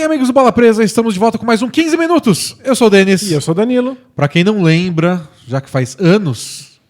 bem, amigos do Bola Presa? Estamos de volta com mais um 15 Minutos. Eu sou o Denis. E eu sou o Danilo. Pra quem não lembra, já que faz anos,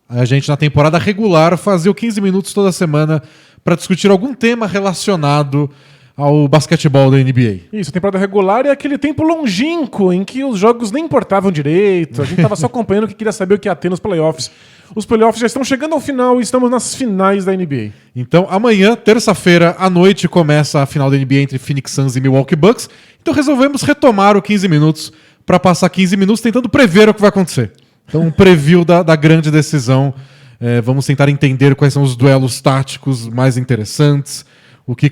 a gente na temporada regular fazia o 15 Minutos toda semana pra discutir algum tema relacionado ao basquetebol da NBA. Isso, a temporada regular é aquele tempo longínquo em que os jogos nem importavam direito, a gente tava só acompanhando o que queria saber o que ia ter nos playoffs. Os playoffs já estão chegando ao final e estamos nas finais da NBA. Então, amanhã, terça-feira, à noite, começa a final da NBA entre Phoenix Suns e Milwaukee Bucks. Então resolvemos retomar o 15 Minutos para passar 15 minutos tentando prever o que vai acontecer. Então, um preview da grande decisão. Vamos tentar entender quais são os duelos táticos mais interessantes, o que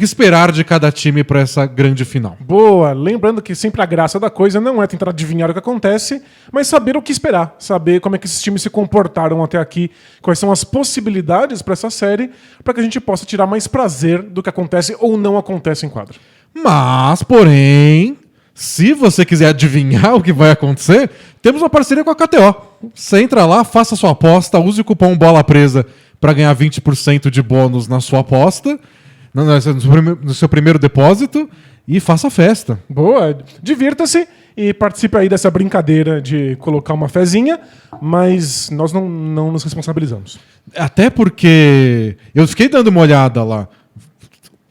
esperar de cada time para essa grande final. Boa! Lembrando que sempre a graça da coisa não é tentar adivinhar o que acontece, mas saber o que esperar. Saber como é que esses times se comportaram até aqui, quais são as possibilidades para essa série, para que a gente possa tirar mais prazer do que acontece ou não acontece em quadro. Mas, porém, se você quiser adivinhar o que vai acontecer, temos uma parceria com a KTO. Você entra lá, faça sua aposta, use o cupom Bola Presa para ganhar 20% de bônus na sua aposta, no seu primeiro depósito, e faça festa. Boa! Divirta-se e participe aí dessa brincadeira de colocar uma fezinha, mas nós não nos responsabilizamos. Até porque eu fiquei dando uma olhada lá.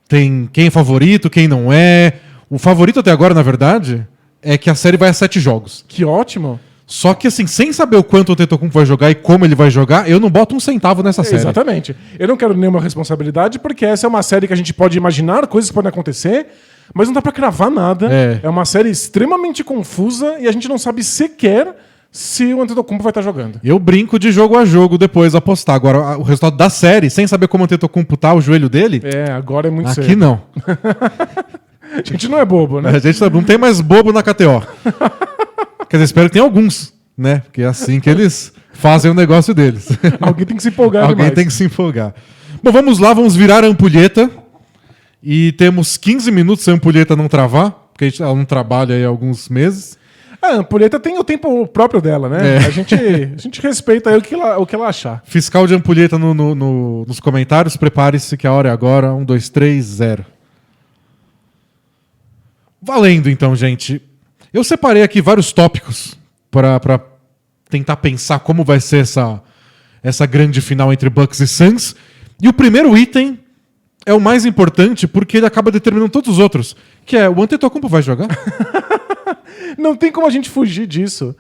Tem quem é favorito, quem não é. O favorito até agora, na verdade, é que a série vai a 7 jogos. Que ótimo! Só que, assim, sem saber o quanto o Antetokounmpo vai jogar e como ele vai jogar, eu não boto um centavo nessa série. Exatamente. Eu não quero nenhuma responsabilidade, porque essa é uma série que a gente pode imaginar coisas que podem acontecer, mas não dá pra cravar nada. É uma série extremamente confusa e a gente não sabe sequer se o Antetokounmpo vai estar jogando. Eu brinco de jogo a jogo depois apostar. Agora, o resultado da série, sem saber como o Antetokounmpo tá, o joelho dele... Agora é muito aqui cedo. não. A gente não é bobo, né? A gente não tem mais bobo na KTO. Quer dizer, espero que tenha alguns, né? Porque é assim que eles fazem o negócio deles. Alguém tem que se empolgar Alguém demais. tem que se empolgar. Bom, vamos lá, vamos virar a ampulheta. E temos 15 minutos se a ampulheta não travar, porque ela não trabalha aí há alguns meses. A ampulheta tem o tempo próprio dela, né? A gente respeita aí o que ela achar. Fiscal de ampulheta nos comentários, prepare-se que a hora é agora. 1, 2, 3, 0. Valendo então, gente. Eu separei aqui vários tópicos para tentar pensar como vai ser essa grande final entre Bucks e Suns. E o primeiro item é o mais importante porque ele acaba determinando todos os outros, que é o Antetokounmpo vai jogar? Não tem como a gente fugir disso.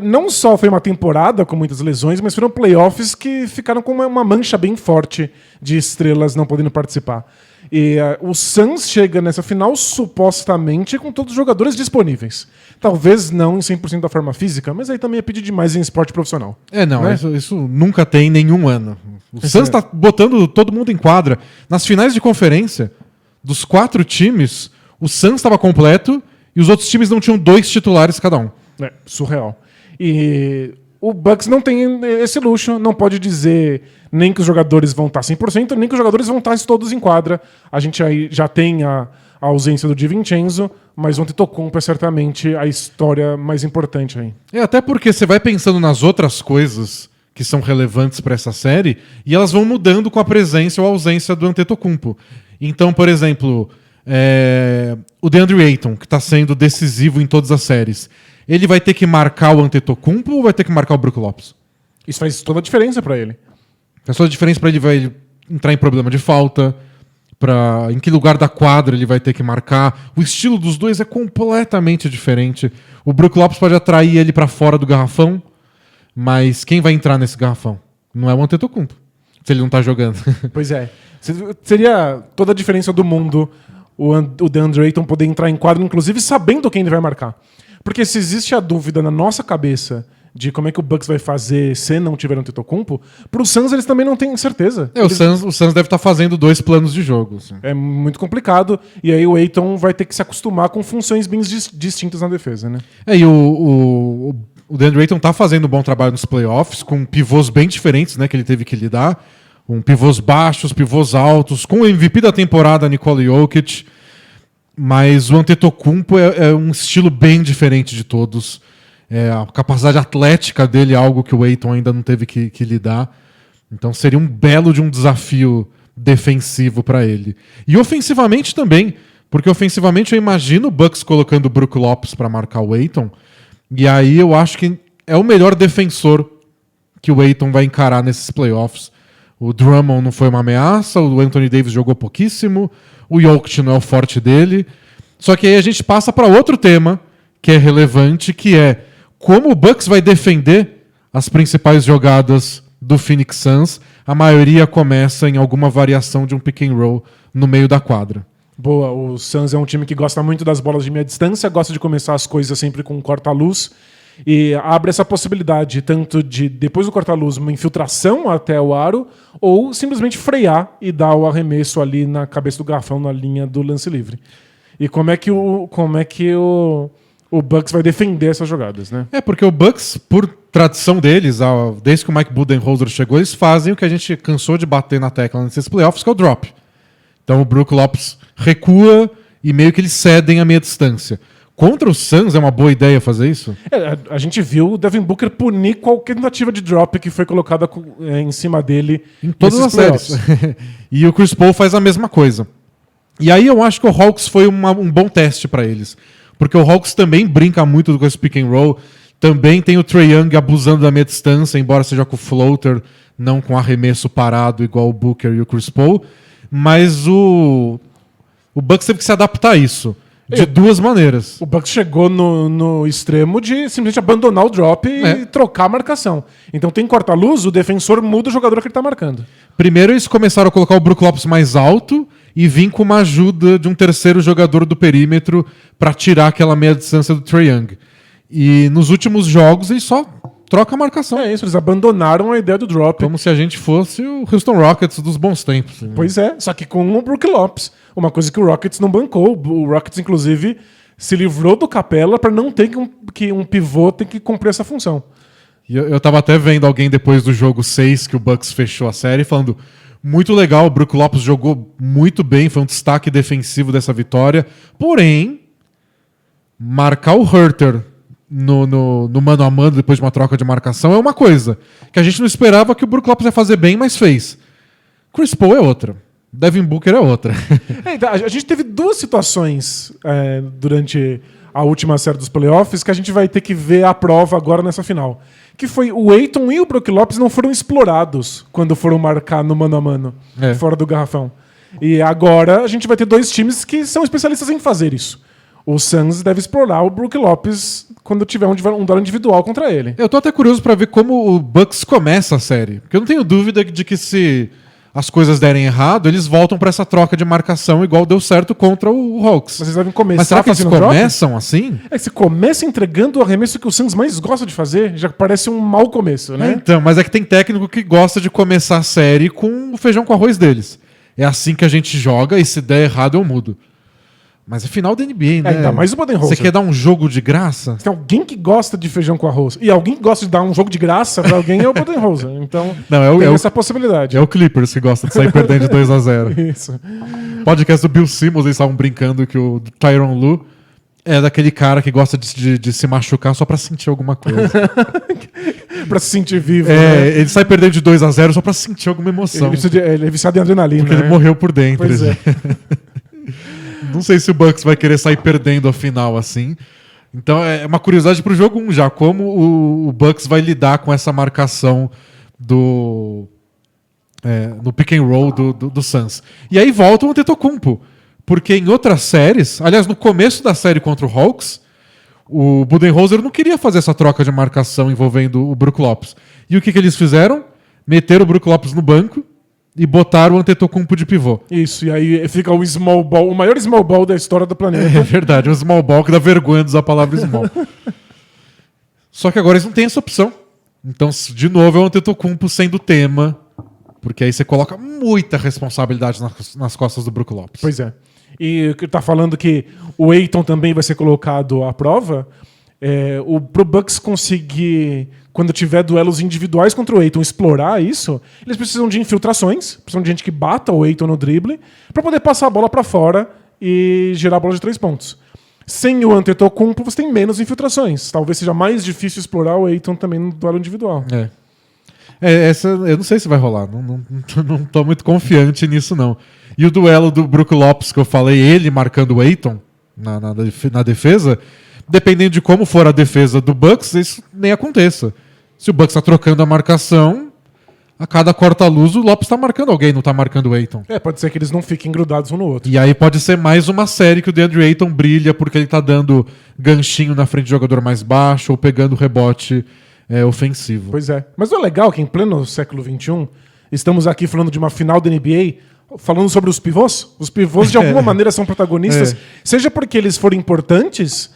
Não só foi uma temporada com muitas lesões, mas foram playoffs que ficaram com uma mancha bem forte de estrelas não podendo participar. E o Suns chega nessa final supostamente com todos os jogadores disponíveis. Talvez não em 100% da forma física, mas aí também é pedir demais em esporte profissional. Não, né? Isso nunca tem em nenhum ano. O Suns está botando todo mundo em quadra. Nas finais de conferência, dos 4 times, o Suns estava completo e os outros times não tinham 2 titulares cada um. Surreal. E o Bucks não tem esse luxo, não pode dizer nem que os jogadores vão estar 100%, nem que os jogadores vão estar todos em quadra. A gente aí já tem a ausência do DiVincenzo, mas o Antetokounmpo é certamente a história mais importante aí. Até porque você vai pensando nas outras coisas que são relevantes para essa série e elas vão mudando com a presença ou a ausência do Antetokounmpo. Então, por exemplo, o DeAndre Ayton, que está sendo decisivo em todas as séries, ele vai ter que marcar o Antetokounmpo ou vai ter que marcar o Brook Lopes? Isso faz toda a diferença para ele. Faz toda a diferença para ele, vai entrar em problema de falta, em que lugar da quadra ele vai ter que marcar. O estilo dos dois é completamente diferente. O Brook Lopes pode atrair ele para fora do garrafão, mas quem vai entrar nesse garrafão? Não é o Antetokounmpo, se ele não tá jogando. Pois é. Seria toda a diferença do mundo o DeAndre Ayton poder entrar em quadro, inclusive sabendo quem ele vai marcar. Porque se existe a dúvida na nossa cabeça de como é que o Bucks vai fazer se não tiver um Antetokounmpo, pro Suns eles também não têm certeza. O Suns deve estar fazendo 2 planos de jogo. Assim. É muito complicado, e aí o Ayton vai ter que se acostumar com funções bem distintas na defesa, né? E o DeAndre Ayton tá fazendo um bom trabalho nos playoffs, com pivôs bem diferentes, né, que ele teve que lidar. Pivôs baixos, pivôs altos, com o MVP da temporada, Nikola Jokic. Mas o Antetokounmpo é um estilo bem diferente de todos. A capacidade atlética dele é algo que o Ayton ainda não teve que lidar. Então seria um belo de um desafio defensivo para ele. E ofensivamente também. Porque ofensivamente eu imagino o Bucks colocando o Brook Lopes para marcar o Ayton. E aí eu acho que é o melhor defensor que o Ayton vai encarar nesses playoffs. O Drummond não foi uma ameaça, o Anthony Davis jogou pouquíssimo, o Jokic não é o forte dele. Só que aí a gente passa para outro tema que é relevante, que é como o Bucks vai defender as principais jogadas do Phoenix Suns. A maioria começa em alguma variação de um pick and roll no meio da quadra. Boa, o Suns é um time que gosta muito das bolas de meia distância, gosta de começar as coisas sempre com um corta-luz e abre essa possibilidade tanto de, depois do corta-luz, uma infiltração até o aro ou simplesmente frear e dar o arremesso ali na cabeça do garrafão, na linha do lance livre. E como é que o Bucks vai defender essas jogadas, né? Porque o Bucks, por tradição deles, desde que o Mike Budenholzer chegou, eles fazem o que a gente cansou de bater na tecla nesses playoffs, que é o drop. Então o Brook Lopes recua e meio que eles cedem a meia distância. Contra o Suns é uma boa ideia fazer isso? A gente viu o Devin Booker punir qualquer tentativa de drop que foi colocada em cima dele em todas as séries. E o Chris Paul faz a mesma coisa. E aí eu acho que o Hawks foi um bom teste para eles. Porque o Hawks também brinca muito com esse pick and roll. Também tem o Trae Young abusando da meia distância, embora seja com o floater, não com arremesso parado igual o Booker e o Chris Paul. Mas o Bucks teve que se adaptar a isso. De duas maneiras. O Bucks chegou no extremo de simplesmente abandonar o drop e trocar a marcação. Então tem corta-luz, o defensor muda o jogador que ele está marcando. Primeiro eles começaram a colocar o Brook Lopes mais alto e vir com uma ajuda de um terceiro jogador do perímetro para tirar aquela meia distância do Trae Young. E nos últimos jogos eles só trocam a marcação. É isso, eles abandonaram a ideia do drop. Como se a gente fosse o Houston Rockets dos bons tempos. Né? Pois é, só que com o Brook Lopes. Uma coisa que o Rockets não bancou. O Rockets, inclusive, se livrou do Capela para não ter que um pivô ter que cumprir essa função. E eu tava até vendo alguém depois do jogo 6, que o Bucks fechou a série, falando muito legal, o Brook Lopes jogou muito bem, foi um destaque defensivo dessa vitória. Porém, marcar o Huerter no mano a mano depois de uma troca de marcação é uma coisa que a gente não esperava que o Brook Lopes ia fazer bem, mas fez. Chris Paul é outra. Devin Booker é outra. Então, a gente teve duas situações durante a última série dos playoffs que a gente vai ter que ver a prova agora nessa final. Que foi o Ayton e o Brook Lopes não foram explorados quando foram marcar no mano a mano, fora do garrafão. E agora a gente vai ter dois times que são especialistas em fazer isso. O Suns deve explorar o Brook Lopes quando tiver um duelo individual contra ele. Eu tô até curioso para ver como o Bucks começa a série. Porque eu não tenho dúvida de que se as coisas derem errado, eles voltam para essa troca de marcação igual deu certo contra o Hawks. Mas eles devem começar. Mas será que eles começam assim? Se começa entregando o arremesso que o Suns mais gosta de fazer, já parece um mau começo, né? Então, mas é que tem técnico que gosta de começar a série com o feijão com arroz deles. É assim que a gente joga e se der errado eu mudo. Mas é final da NBA, né? Ainda mais o Budenholzer. Você quer dar um jogo de graça? Tem alguém que gosta de feijão com arroz. E alguém que gosta de dar um jogo de graça pra alguém é o Budenholzer. Então, tem essa possibilidade. É o Clippers que gosta de sair perdendo de 2-0. Isso. Podcast do Bill Simmons, eles estavam brincando que o Tyronn Lue é daquele cara que gosta de se machucar só pra sentir alguma coisa. Pra se sentir vivo. Ele sai perdendo de 2-0 só pra sentir alguma emoção. Ele é viciado em adrenalina. Porque ele morreu por dentro. Pois é. Não sei se o Bucks vai querer sair perdendo a final assim. Então é uma curiosidade pro jogo 1 já. Como o Bucks vai lidar com essa marcação no pick and roll do Suns. E aí volta o Antetokounmpo. Porque em outras séries, aliás, no começo da série contra o Hawks, o Budenholzer não queria fazer essa troca de marcação envolvendo o Brook Lopes. E o que eles fizeram? Meteram o Brook Lopes no banco e botaram o Antetokounmpo de pivô. Isso, e aí fica o small ball, o maior small ball da história do planeta. É verdade, um small ball que dá vergonha de usar a palavra small. Só que agora eles não têm essa opção. Então, de novo, é o Antetokounmpo sendo o tema, porque aí você coloca muita responsabilidade nas costas do Brook Lopes. Pois é. E tá falando que o Ayton também vai ser colocado à prova. Pro Bucks conseguir, quando tiver duelos individuais contra o Ayton, explorar isso, eles precisam de infiltrações, precisam de gente que bata o Ayton no drible, para poder passar a bola para fora e gerar a bola de 3 pontos. Sem o Antetokounmpo, você tem menos infiltrações. Talvez seja mais difícil explorar o Ayton também no duelo individual. Essa eu não sei se vai rolar. Não tô muito confiante nisso, não. E o duelo do Brook Lopes, que eu falei, ele marcando o Ayton na defesa, dependendo de como for a defesa do Bucks, isso nem aconteça. Se o Bucks tá trocando a marcação, a cada corta-luz o Lopes tá marcando alguém, não tá marcando o Ayton. Pode ser que eles não fiquem grudados um no outro. E aí pode ser mais uma série que o DeAndre Ayton brilha porque ele tá dando ganchinho na frente do jogador mais baixo ou pegando rebote ofensivo. Pois é. Mas o legal é que em pleno século XXI, estamos aqui falando de uma final da NBA, falando sobre os pivôs. Os pivôs, de alguma maneira, são protagonistas, seja porque eles foram importantes,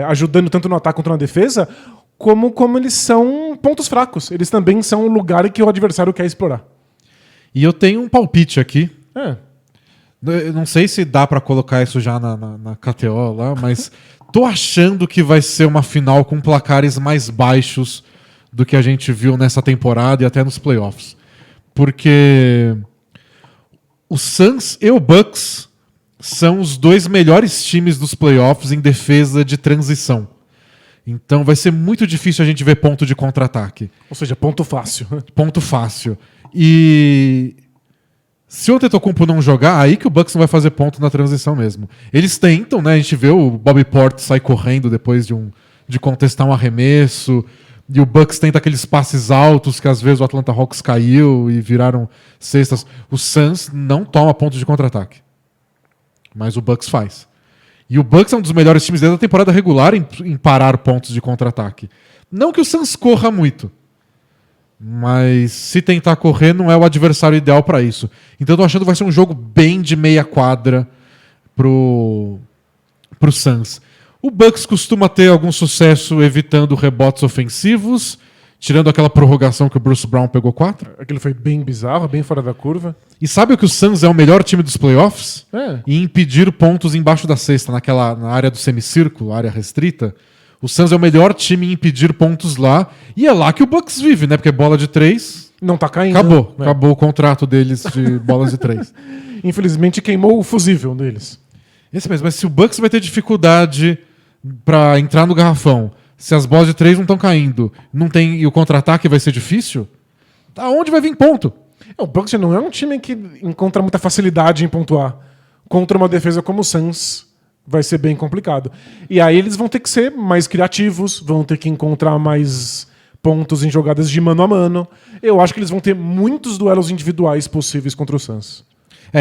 ajudando tanto no ataque quanto na defesa, como eles são pontos fracos. Eles também são o lugar que o adversário quer explorar. E eu tenho um palpite aqui. Eu não sei se dá pra colocar isso já na KTO lá, mas tô achando que vai ser uma final com placares mais baixos do que a gente viu nessa temporada e até nos playoffs. Porque o Suns e o Bucks são os dois melhores times dos playoffs em defesa de transição. Então vai ser muito difícil a gente ver ponto de contra-ataque. Ou seja, ponto fácil. Ponto fácil. E se o Antetokounmpo não jogar, aí que o Bucks não vai fazer ponto na transição mesmo. Eles tentam, né? A gente vê o Bobby Portis sair correndo depois de contestar um arremesso. E o Bucks tenta aqueles passes altos que às vezes o Atlanta Hawks caiu e viraram cestas. O Suns não toma ponto de contra-ataque. Mas o Bucks faz. E o Bucks é um dos melhores times desde a temporada regular em parar pontos de contra-ataque. Não que o Suns corra muito. Mas se tentar correr, não é o adversário ideal para isso. Então eu tô achando que vai ser um jogo bem de meia quadra pro Suns. O Bucks costuma ter algum sucesso evitando rebotes ofensivos, tirando aquela prorrogação que o Bruce Brown pegou 4. Aquilo foi bem bizarro, bem fora da curva. E sabe o que o Suns é o melhor time dos playoffs? Em impedir pontos embaixo da cesta, na área do semicírculo, área restrita. O Suns é o melhor time em impedir pontos lá. E é lá que o Bucks vive, né? Porque bola de 3... Não tá caindo. Acabou o contrato deles de bolas de 3. Infelizmente queimou o fusível deles. Esse mesmo, mas se o Bucks vai ter dificuldade pra entrar no garrafão, se as bolas de 3 não estão caindo, e o contra-ataque vai ser difícil, aonde vai vir ponto? O Bucks não é um time que encontra muita facilidade em pontuar. Contra uma defesa como o Suns, vai ser bem complicado. E aí eles vão ter que ser mais criativos, vão ter que encontrar mais pontos em jogadas de mano a mano. Eu acho que eles vão ter muitos duelos individuais possíveis contra o Suns.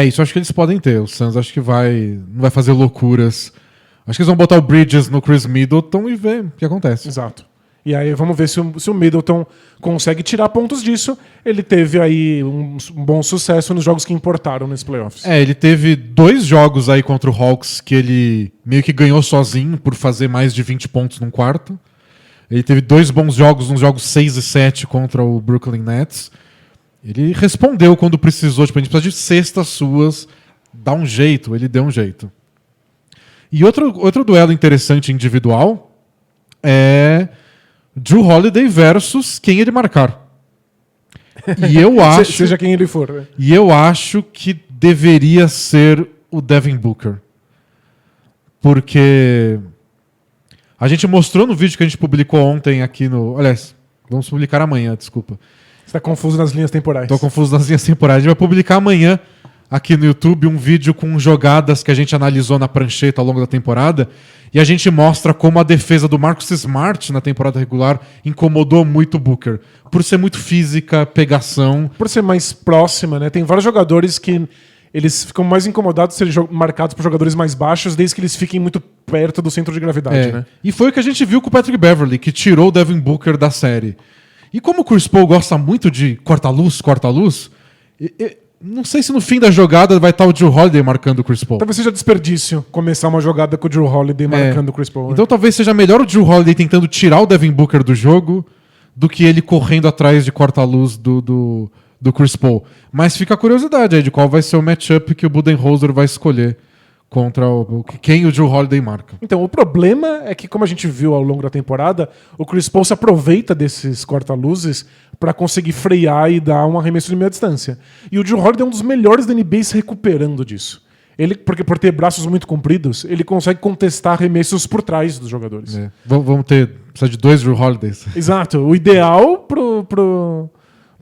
Isso acho que eles podem ter. O Suns acho que não vai fazer loucuras. Acho que eles vão botar o Bridges no Chris Middleton e ver o que acontece. Exato. E aí vamos ver se o Middleton consegue tirar pontos disso. Ele teve aí um bom sucesso nos jogos que importaram nesses playoffs. Ele teve 2 jogos aí contra o Hawks que ele meio que ganhou sozinho por fazer mais de 20 pontos num quarto. Ele teve 2 bons jogos, nos jogos 6 e 7 contra o Brooklyn Nets. Ele respondeu quando precisou. Tipo, a gente precisa de cestas suas. Dá um jeito, ele deu um jeito. E outro duelo interessante individual é Jrue Holiday versus quem ele marcar. E eu acho... Seja quem ele for. Né? E eu acho que deveria ser o Devin Booker. Porque a gente mostrou no vídeo que a gente publicou ontem aqui no... Aliás, vamos publicar amanhã, desculpa. Você está confuso nas linhas temporais. Estou confuso nas linhas temporais. A gente vai publicar amanhã aqui no YouTube um vídeo com jogadas que a gente analisou na prancheta ao longo da temporada e a gente mostra como a defesa do Marcus Smart na temporada regular incomodou muito o Booker. Por ser muito física, pegação. Por ser mais próxima, né? Tem vários jogadores que eles ficam mais incomodados de serem marcados por jogadores mais baixos desde que eles fiquem muito perto do centro de gravidade, né? E foi o que a gente viu com o Patrick Beverley, que tirou o Devin Booker da série. E como o Chris Paul gosta muito de corta-luz, não sei se no fim da jogada vai estar o Jrue Holiday marcando o Chris Paul. Talvez seja desperdício começar uma jogada com o Jrue Holiday marcando o Chris Paul. Então talvez seja melhor o Jrue Holiday tentando tirar o Devin Booker do jogo do que ele correndo atrás de corta-luz do Chris Paul. Mas fica a curiosidade aí de qual vai ser o matchup que o Budenholzer vai escolher contra quem o Jrue Holiday marca. Então, o problema é que, como a gente viu ao longo da temporada, o Chris Paul se aproveita desses corta-luzes para conseguir frear e dar um arremesso de meia distância. E o Jrue Holiday é um dos melhores da NBA se recuperando disso. Porque por ter braços muito compridos, ele consegue contestar arremessos por trás dos jogadores. Vamos precisa de 2 Jrue Holidays. Exato. O ideal pro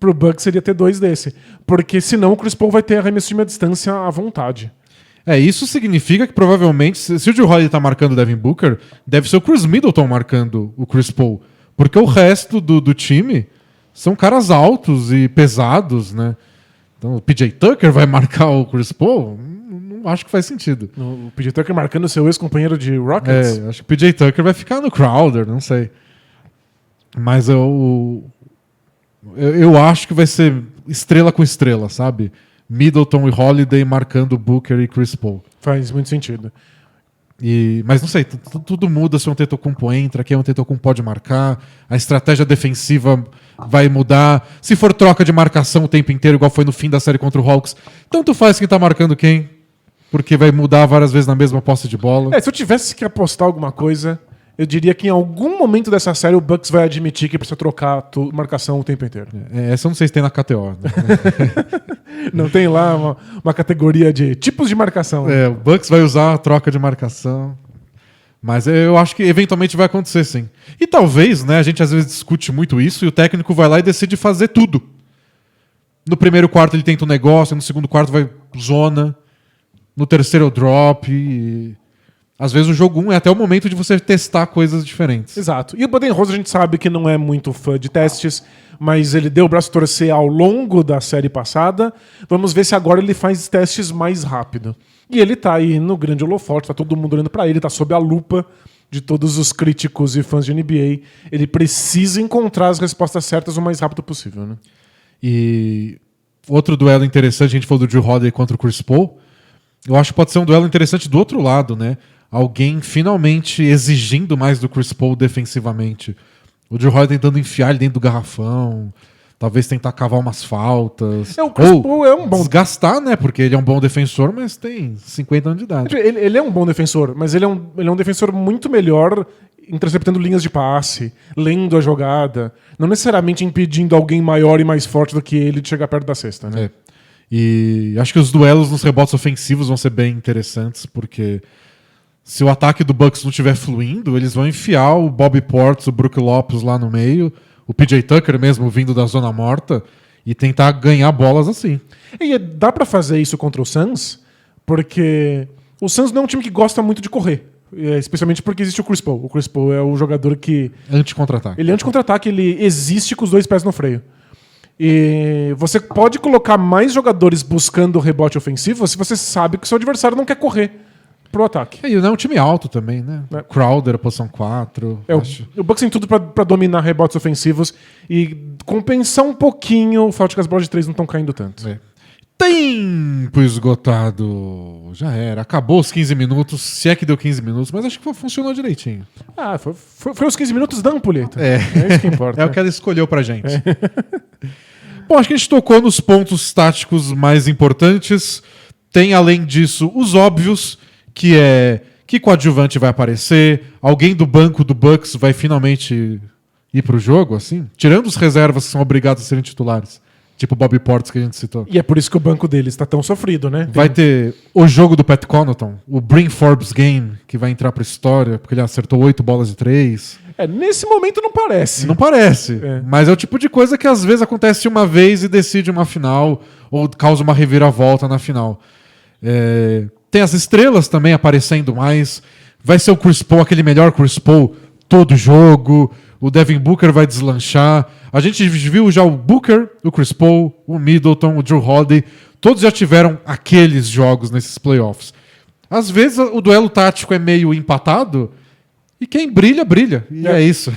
pro Bucks seria ter 2 desse. Porque senão o Chris Paul vai ter arremesso de meia distância à vontade. Isso significa que provavelmente, se o Jrue Holiday tá marcando o Devin Booker, deve ser o Chris Middleton marcando o Chris Paul. Porque o resto do time são caras altos e pesados, né? Então o PJ Tucker vai marcar o Chris Paul? Não acho que faz sentido. O PJ Tucker marcando seu ex-companheiro de Rockets? Acho que o PJ Tucker vai ficar no Crowder, não sei. Mas eu acho que vai ser estrela com estrela, sabe? Middleton e Holiday marcando Booker e Chris Paul. Faz muito sentido. Mas não sei, tudo muda se o Antetokounmpo entra, quem o Antetokounmpo pode marcar, a estratégia defensiva vai mudar. Se for troca de marcação o tempo inteiro, igual foi no fim da série contra o Hawks, tanto faz quem tá marcando quem, porque vai mudar várias vezes na mesma posse de bola. Se eu tivesse que apostar alguma coisa, eu diria que em algum momento dessa série o Bucks vai admitir que precisa trocar marcação o tempo inteiro. Essa eu não sei se tem na KTO. Né? Não tem lá uma categoria de tipos de marcação. O Bucks vai usar a troca de marcação. Mas eu acho que eventualmente vai acontecer, sim. E talvez, né, a gente às vezes discute muito isso e o técnico vai lá e decide fazer tudo. No primeiro quarto ele tenta um negócio, no segundo quarto vai zona, no terceiro drop. Às vezes o jogo 1 é até o momento de você testar coisas diferentes. Exato. E o Budenholzer a gente sabe que não é muito fã de testes, mas ele deu o braço a torcer ao longo da série passada. Vamos ver se agora ele faz testes mais rápido. E ele tá aí no grande holofote, tá todo mundo olhando pra ele, tá sob a lupa de todos os críticos e fãs de NBA. Ele precisa encontrar as respostas certas o mais rápido possível, né? E outro duelo interessante, a gente falou do Jrue Holiday contra o Chris Paul. Eu acho que pode ser um duelo interessante do outro lado, né? Alguém finalmente exigindo mais do Chris Paul defensivamente. O Jrue Holiday tentando enfiar ele dentro do garrafão, talvez tentar cavar umas faltas. O Chris Paul é um bom... desgastar, né? Porque ele é um bom defensor, mas tem 50 anos de idade. Ele é um bom defensor, mas ele é um defensor muito melhor interceptando linhas de passe, lendo a jogada, não necessariamente impedindo alguém maior e mais forte do que ele de chegar perto da cesta, né? E acho que os duelos nos rebotes ofensivos vão ser bem interessantes, porque se o ataque do Bucks não estiver fluindo, eles vão enfiar o Bobby Portis, o Brook Lopes lá no meio, o PJ Tucker mesmo vindo da zona morta, e tentar ganhar bolas assim. E dá pra fazer isso contra o Suns, porque o Suns não é um time que gosta muito de correr, especialmente porque existe o Chris Paul. O Chris Paul é o jogador que... Anti-contra-ataque. Ele é anti-contra-ataque, ele existe com os 2 pés no freio. E você pode colocar mais jogadores buscando o rebote ofensivo se você sabe que o seu adversário não quer correr pro ataque. E não é um time alto também, né? Crowder, posição 4. O Bucks tem tudo pra dominar rebotes ofensivos e compensar um pouquinho o fato de que as bolas de 3 não estão caindo tanto. Tempo esgotado. Já era. Acabou os 15 minutos, se é que deu 15 minutos, mas acho que funcionou direitinho. Foi os 15 minutos da ampulheta. É isso que importa. É o que ela escolheu pra gente. Bom, acho que a gente tocou nos pontos táticos mais importantes. Tem, além disso, os óbvios, que é que coadjuvante vai aparecer, alguém do banco do Bucks vai finalmente ir pro jogo, assim? Tirando os reservas que são obrigados a serem titulares. Tipo o Bobby Portis que a gente citou. E é por isso que o banco deles está tão sofrido, né? Vai ter o jogo do Pat Connaughton, o Bryn Forbes Game, que vai entrar pra história, porque ele acertou 8 bolas de 3. Nesse momento não parece. Não parece. Mas é o tipo de coisa que às vezes acontece uma vez e decide uma final, ou causa uma reviravolta na final. Tem as estrelas também aparecendo mais. Vai ser o Chris Paul, aquele melhor Chris Paul, todo jogo. O Devin Booker vai deslanchar. A gente viu já o Booker, o Chris Paul, o Middleton, o Jrue Holiday. Todos já tiveram aqueles jogos nesses playoffs. Às vezes o duelo tático é meio empatado e quem brilha, brilha. E é isso.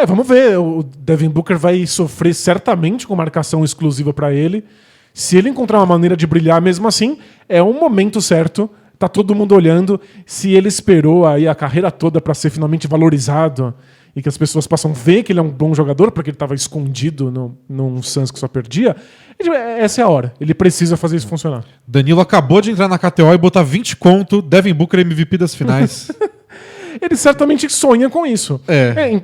Vamos ver. O Devin Booker vai sofrer certamente com marcação exclusiva para ele. Se ele encontrar uma maneira de brilhar mesmo assim, é um momento certo. Tá todo mundo olhando. Se ele esperou aí a carreira toda para ser finalmente valorizado e que as pessoas possam ver que ele é um bom jogador, porque ele estava escondido num Suns que só perdia, essa é a hora. Ele precisa fazer isso funcionar. Danilo acabou de entrar na KTO e botar 20 conto, Devin Booker MVP das finais. Ele certamente sonha com isso.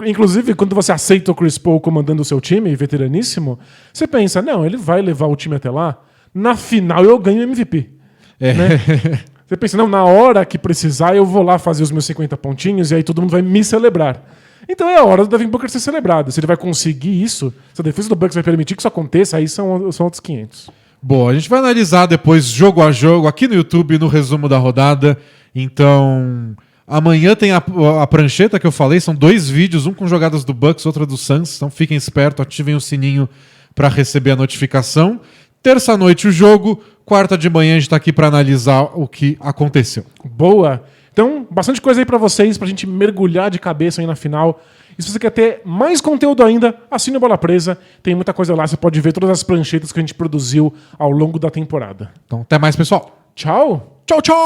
Inclusive, quando você aceita o Chris Paul comandando o seu time, veteraníssimo, você pensa, não, ele vai levar o time até lá, na final eu ganho MVP. Né? Você pensa, não, na hora que precisar eu vou lá fazer os meus 50 pontinhos e aí todo mundo vai me celebrar. Então é a hora do Devin Booker ser celebrado. Se ele vai conseguir isso, se a defesa do Bucks vai permitir que isso aconteça, aí são outros 500. Bom, a gente vai analisar depois jogo a jogo aqui no YouTube, no resumo da rodada. Então, amanhã tem a prancheta que eu falei, são 2 vídeos, um com jogadas do Bucks, outro do Suns. Então fiquem espertos, ativem o sininho para receber a notificação. Terça-noite o jogo, quarta de manhã a gente tá aqui para analisar o que aconteceu. Boa! Então, bastante coisa aí pra vocês, pra gente mergulhar de cabeça aí na final. E se você quer ter mais conteúdo ainda, assine a Bola Presa. Tem muita coisa lá, você pode ver todas as pranchetas que a gente produziu ao longo da temporada. Então, até mais, pessoal. Tchau! Tchau, tchau!